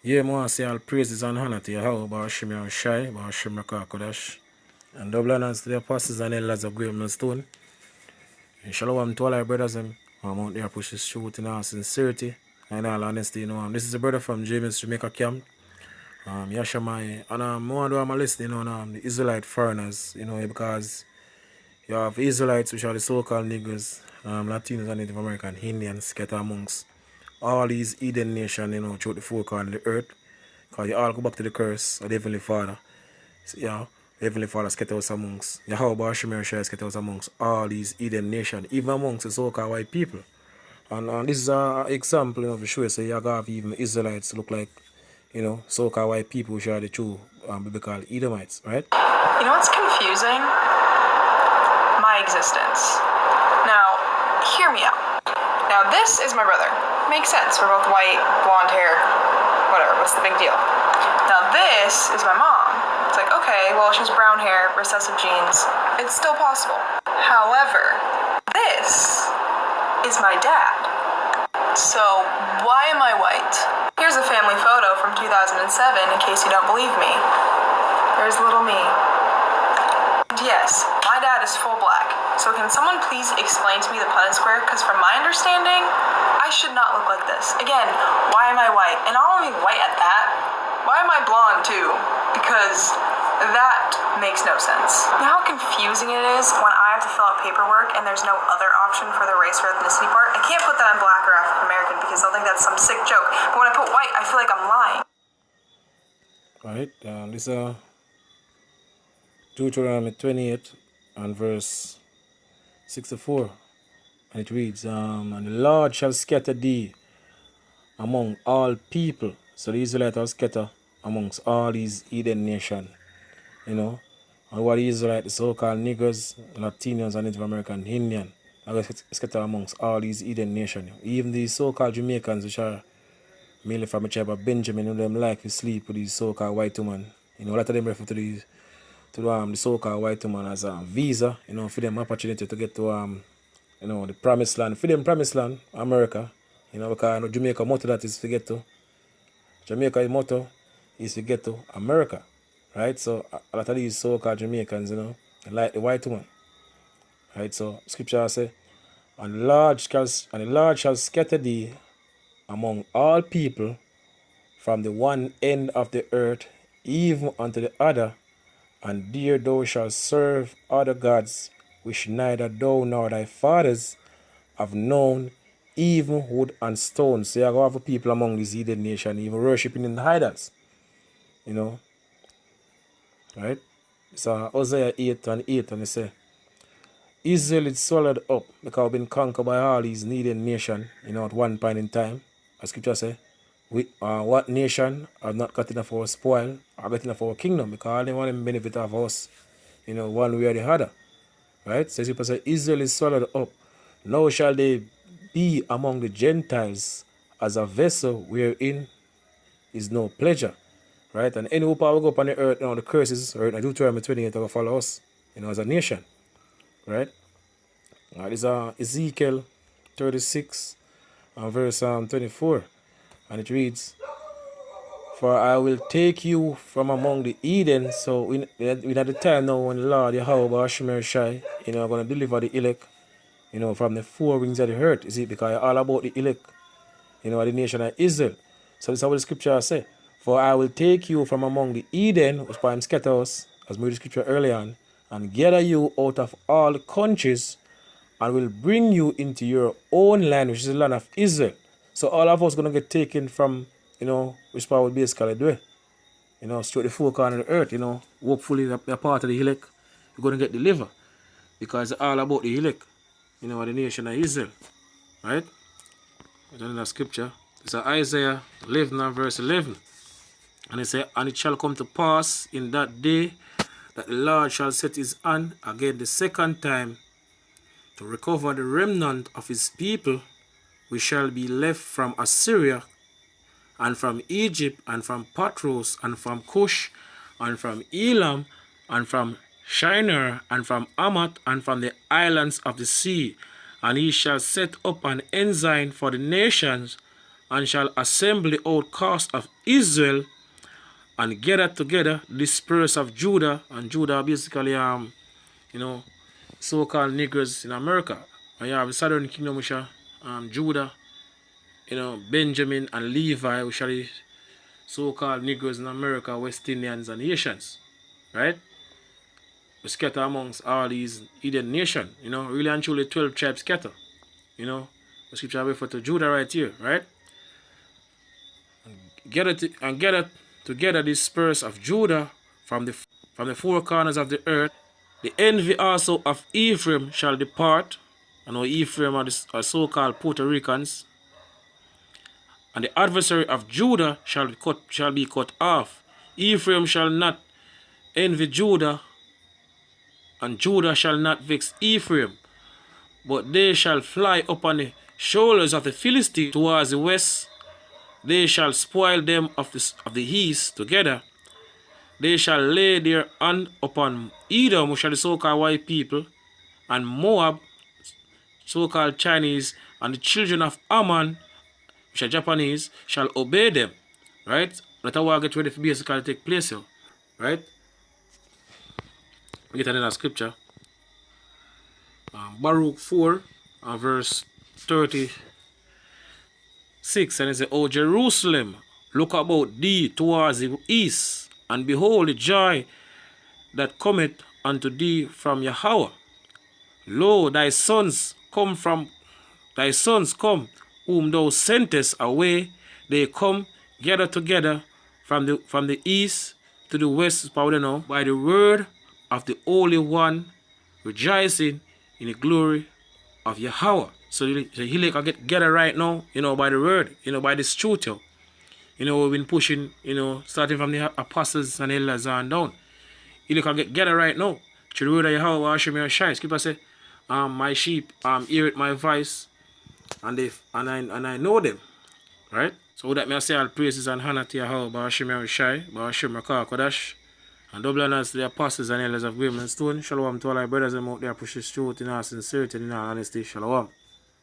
Yeah, I say all praises and honor to Yahweh, Bashim Shai, Bashim Kodash, and double honors to the apostles and elders of Great Stone. And shalom to all our brothers and I'm out there pushes truth in all sincerity and all honesty. This is a brother from James Jamaica camp. Yashamai, and I want to do my list, the Israelite foreigners, because you have Israelites, which are the so-called niggers, Latinos and Native American, Indians, scattered amongst all these Eden nations, throughout the four corners of the earth. Because you all go back to the curse of the Heavenly Father. So, the Heavenly Father scattered us amongst Yahweh Bashimir Shai scattered us amongst all these Eden nations, even amongst the so-called white people. And this is an example, for sure. So you have even Israelites look like, so-called white people, which are the true biblical Edomites, right? You know what's confusing? My existence. Now, hear me out. Now, this is my brother. Makes sense. We're both white, blonde hair, whatever. What's the big deal? Now, this is my mom. It's like, okay, well, she's brown hair, recessive genes. It's still possible. However, this is my dad. So, why am I white? Here's a family photo from 2007 in case you don't believe me. There's little me. And yes, my dad is full black. So can someone please explain to me the Punnett Square? Because from my understanding, I should not look like this. Again, why am I white? And not only white at that, why am I blonde too? Because that makes no sense. You know how confusing it is when I have to fill out paperwork and there's no other option for the race or ethnicity part? I can't put that I'm black or African American because they'll think that's some sick joke. But when I put white, I feel like I'm lying. Alright, this is Deuteronomy 28 and verse 64. And it reads, and the Lord shall scatter thee among all people. So the Israelites are scattered amongst all these Eden nations. And what the Israelites, the so-called niggers, Latinos, and Native American, Indian, are scattered amongst all these Eden nations. Even these so-called Jamaicans, which are mainly from the tribe of Benjamin, them like to sleep with these so-called white women. A lot of them refer to the so-called white woman as a visa, for them opportunity to get to the promised land. For them promised land, America, because Jamaica motto that is to get to. Jamaica motto is to get to America. Right? So a lot of these so-called Jamaicans, like the white woman. Right? So scripture says, and the Lord shall scatter thee among all people from the one end of the earth even unto the other, and there thou shalt serve other gods, which neither thou nor thy fathers have known, even wood and stone. So you are going to have people among these heathen nations even worshipping in the idols. Right? So Hosea 8 and 8, and it says, Israel is swallowed up because we've been conquered by all these heathen nations, at one point in time. As scripture says, what nation have not got enough of our spoil or got enough of our kingdom, because they want to benefit of us, one way or the other. Right? So people say, Israel is swallowed up. Now shall they be among the Gentiles as a vessel wherein is no pleasure. Right? And any who power go up on the earth, the curses, or Deuteronomy 28 will follow us, as a nation. Right? This is Ezekiel 36 and verse 24. And it reads, for I will take you from among the Eden. So we at the time now when the Lord Yahweh Bashimir Shai, going to deliver the elect, from the four wings of the earth. Is it because all about the elect, the nation of Israel. So this is how the scripture say. For I will take you from among the Eden, which by him scatter us, as we read the scripture earlier on, and gather you out of all the countries, and will bring you into your own land, which is the land of Israel. So all of us going to get taken from, which part would basically do it. Straight the four corners of the earth, hopefully a part of the elect, you're going to get delivered. Because it's all about the elect, the nation of Israel. Right? In the scripture, it's Isaiah 11 and verse 11. And it says, and it shall come to pass in that day that the Lord shall set his hand again the second time to recover the remnant of his people, which shall be left from Assyria, and from Egypt, and from Patros, and from Cush, and from Elam, and from Shinar, and from Amat, and from the islands of the sea. And he shall set up an ensign for the nations, and shall assemble the outcasts of Israel, and gather together the dispersed of Judah. And Judah are basically so-called Negroes in America. And you have the southern kingdom, which are Judah, Benjamin and Levi, which are the so-called Negroes in America, West Indians and Haitians. Right? We scatter amongst all these hidden nations. Really and truly 12 tribes scatter. The scripture refer to Judah right here, right? Gather together the dispersed of Judah from the four corners of the earth. The envy also of Ephraim shall depart. Ephraim are so-called Puerto Ricans. And the adversary of Judah shall be cut off. Ephraim shall not envy Judah, and Judah shall not vex Ephraim, but they shall fly upon the shoulders of the Philistines towards the west. They shall spoil them of the east together. They shall lay their hand upon Edom, which are the so-called white people, and Moab, so-called Chinese, and the children of Ammon, which are Japanese, shall obey them. Right? That's how I get ready for basically to take place here. Right? We get another scripture. Baruch 4, verse 36, and it says, O Jerusalem, look about thee towards the east, and behold the joy that cometh unto thee from Yahweh. Lo, thy sons come, whom thou sentest away. They come, gather together from the east to the west, by the word of the Holy One, rejoicing in the glory of Yahweh. So he can get gather right now, by the word, by this truth. We've been pushing, starting from the apostles and elders on down. He can get gather right now. To the word of Yahweh, Hashem Yahshai. Scripture say, my sheep hear it my voice, and I know them. Right? So that may I say all praises and honor to Yahweh, Hashem Yahshai, Hashem Kodash. And double honors to the apostles and elders of Graham and Stone. Shalom to all our brothers and out there push this truth in our sincerity and in our honesty. Shalom.